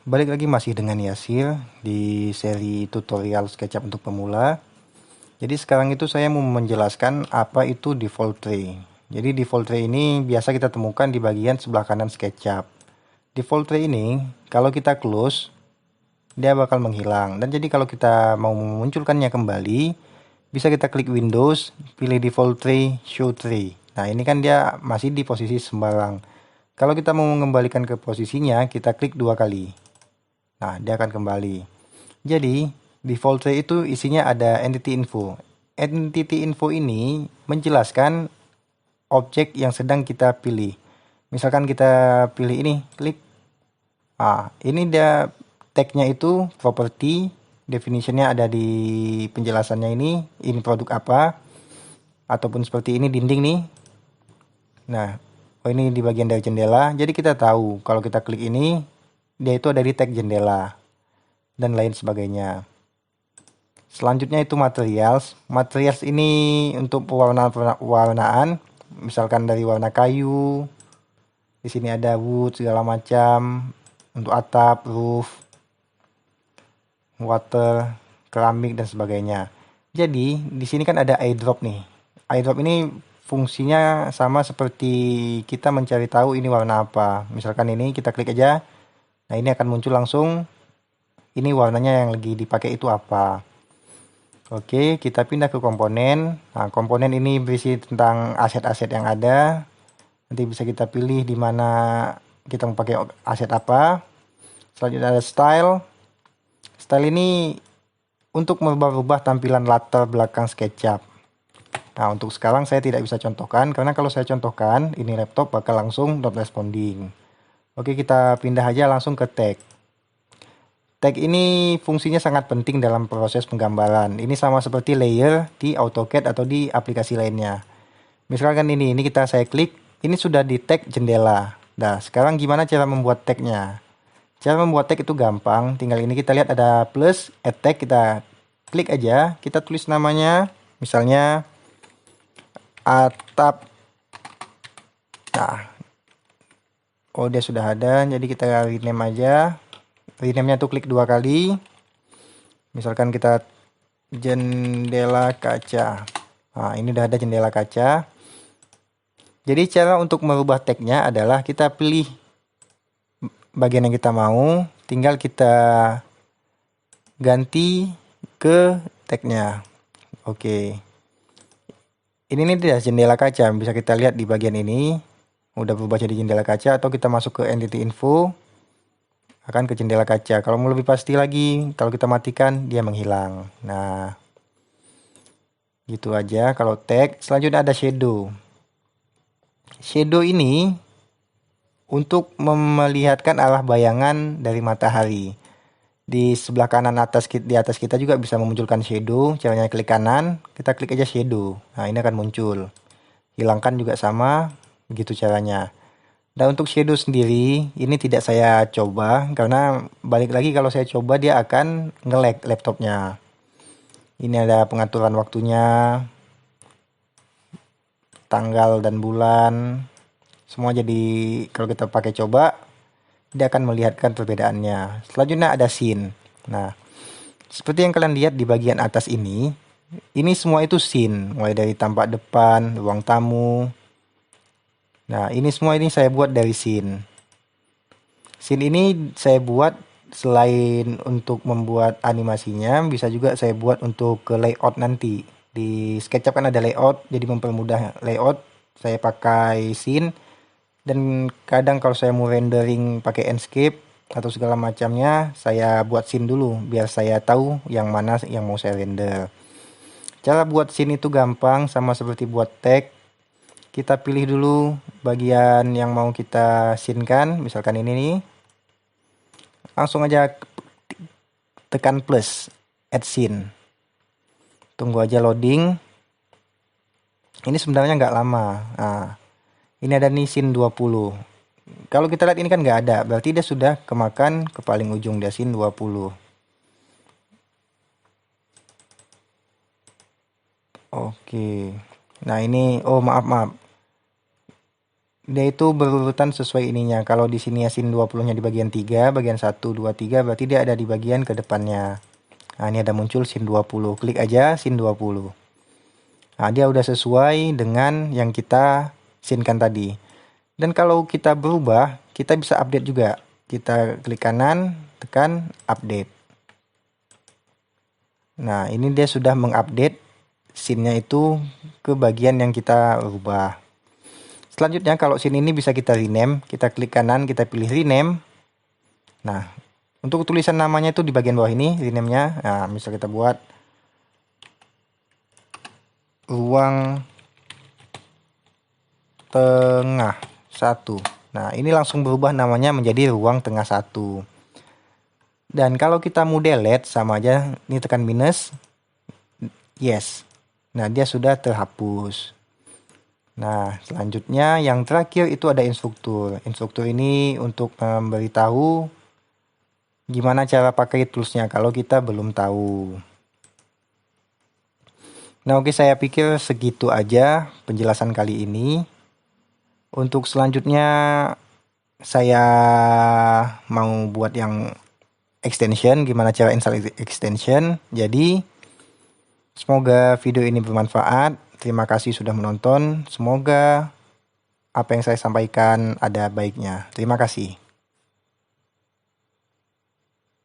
Balik lagi masih dengan Yasir di seri tutorial SketchUp untuk pemula. Jadi sekarang itu saya mau menjelaskan apa itu default tray. Jadi default tray ini biasa kita temukan di bagian sebelah kanan SketchUp. Default tray ini kalau kita close dia bakal menghilang, dan jadi kalau kita mau memunculkannya kembali bisa kita klik Windows, pilih default tray, show tray. Nah ini kan dia masih di posisi sembarang. Kalau kita mau mengembalikan ke posisinya, kita klik 2 kali. Nah, dia akan kembali. Jadi, default tray itu isinya ada entity info. Entity info ini menjelaskan objek yang sedang kita pilih. Misalkan kita pilih ini, klik. Ini dia tag-nya itu property, definitionnya ada di penjelasannya ini produk apa, ataupun seperti ini dinding nih. Nah, ini di bagian dari jendela. Jadi kita tahu kalau kita klik ini, dia itu ada di tag jendela dan lain sebagainya. Selanjutnya itu materials. Materials ini untuk pewarnaan, misalkan dari warna kayu. Di sini ada wood segala macam untuk atap, roof, water, keramik dan sebagainya. Jadi di sini kan ada eyedrop nih. Eyedrop ini fungsinya sama seperti kita mencari tahu ini warna apa. Misalkan ini kita klik aja. Nah, ini akan muncul langsung ini warnanya yang lagi dipakai itu apa. Oke, kita pindah ke komponen. Nah, komponen ini berisi tentang aset-aset yang ada. Nanti bisa kita pilih di mana kita mau pakai aset apa. Selanjutnya ada style. Style ini untuk merubah-rubah tampilan latar belakang SketchUp. Nah, untuk sekarang saya tidak bisa contohkan karena kalau saya contohkan, ini laptop bakal langsung not responding. Oke, kita pindah aja langsung ke tag. Tag ini fungsinya sangat penting dalam proses penggambaran. Ini sama seperti layer di AutoCAD atau di aplikasi lainnya. Misalkan ini saya klik, ini sudah di tag jendela. Nah, sekarang gimana cara membuat tagnya? Cara membuat tag itu gampang, tinggal ini kita lihat ada plus, add tag, kita klik aja, kita tulis namanya, misalnya atap. Nah, dia sudah ada, jadi kita rename aja. Rename-nya tuh klik 2 kali. Misalkan kita jendela kaca. Nah, ini udah ada jendela kaca. Jadi cara untuk merubah tagnya adalah kita pilih bagian yang kita mau, tinggal kita ganti ke tagnya. Oke. Ini nih dia jendela kaca, bisa kita lihat di bagian ini. Udah berubah jadi jendela kaca, atau kita masuk ke entity info, akan ke jendela kaca. Kalau mau lebih pasti lagi, kalau kita matikan dia menghilang. Nah, gitu aja kalau tag. Selanjutnya ada shadow. Shadow ini untuk melihatkan arah bayangan dari matahari. Di sebelah kanan di atas kita juga bisa memunculkan shadow. Caranya klik kanan, kita klik aja shadow. Nah, ini akan muncul. Hilangkan juga sama, begitu caranya. Dan untuk shadow sendiri, ini tidak saya coba karena balik lagi kalau saya coba dia akan nge-lag laptopnya. Ini ada pengaturan waktunya, tanggal dan bulan. Semua jadi kalau kita pakai coba, dia akan melihatkan perbedaannya. Selanjutnya ada scene. Nah, seperti yang kalian lihat di bagian atas ini semua itu scene, mulai dari tampak depan, ruang tamu. Nah, ini semua saya buat dari scene. Scene ini saya buat selain untuk membuat animasinya, bisa juga saya buat untuk ke layout nanti. Di SketchUp kan ada layout, jadi mempermudah layout. Saya pakai scene, dan kadang kalau saya mau rendering pakai Enscape atau segala macamnya, saya buat scene dulu biar saya tahu yang mana yang mau saya render. Cara buat scene itu gampang, sama seperti buat tag. Kita pilih dulu bagian yang mau kita scene-kan, misalkan ini nih. Langsung aja tekan plus, add scene. Tunggu aja loading. Ini sebenarnya nggak lama. Nah, ini ada nih scene 20. Kalau kita lihat ini kan nggak ada, berarti dia sudah kemakan ke paling ujung dia scene 20. Oke. Nah, ini maaf. dia itu berurutan sesuai ininya. Kalau di sini ya scene 20-nya di bagian 3, bagian 1, 2, 3, berarti dia ada di bagian ke depannya. Nah, ini ada muncul scene 20. Klik aja scene 20. Nah, dia udah sesuai dengan yang kita scene-kan tadi. Dan kalau kita berubah, kita bisa update juga. Kita klik kanan, tekan update. Nah, ini dia sudah mengupdate scene-nya itu ke bagian yang kita rubah. Selanjutnya kalau scene ini bisa kita rename, kita klik kanan, kita pilih rename. Nah, untuk tulisan namanya itu di bagian bawah ini, rename-nya. Nah, misal kita buat ruang tengah 1. Nah, ini langsung berubah namanya menjadi ruang tengah 1. Dan kalau kita mau delete, sama aja, ini tekan minus, yes. Nah, dia sudah terhapus. Nah, selanjutnya yang terakhir itu ada instruktur. Instruktur ini untuk memberitahu gimana cara pakai toolsnya kalau kita belum tahu. Nah, oke, saya pikir segitu aja penjelasan kali ini. Untuk selanjutnya saya mau buat yang extension, gimana cara install extension. Jadi semoga video ini bermanfaat. Terima kasih sudah menonton. Semoga apa yang saya sampaikan ada baiknya. Terima kasih.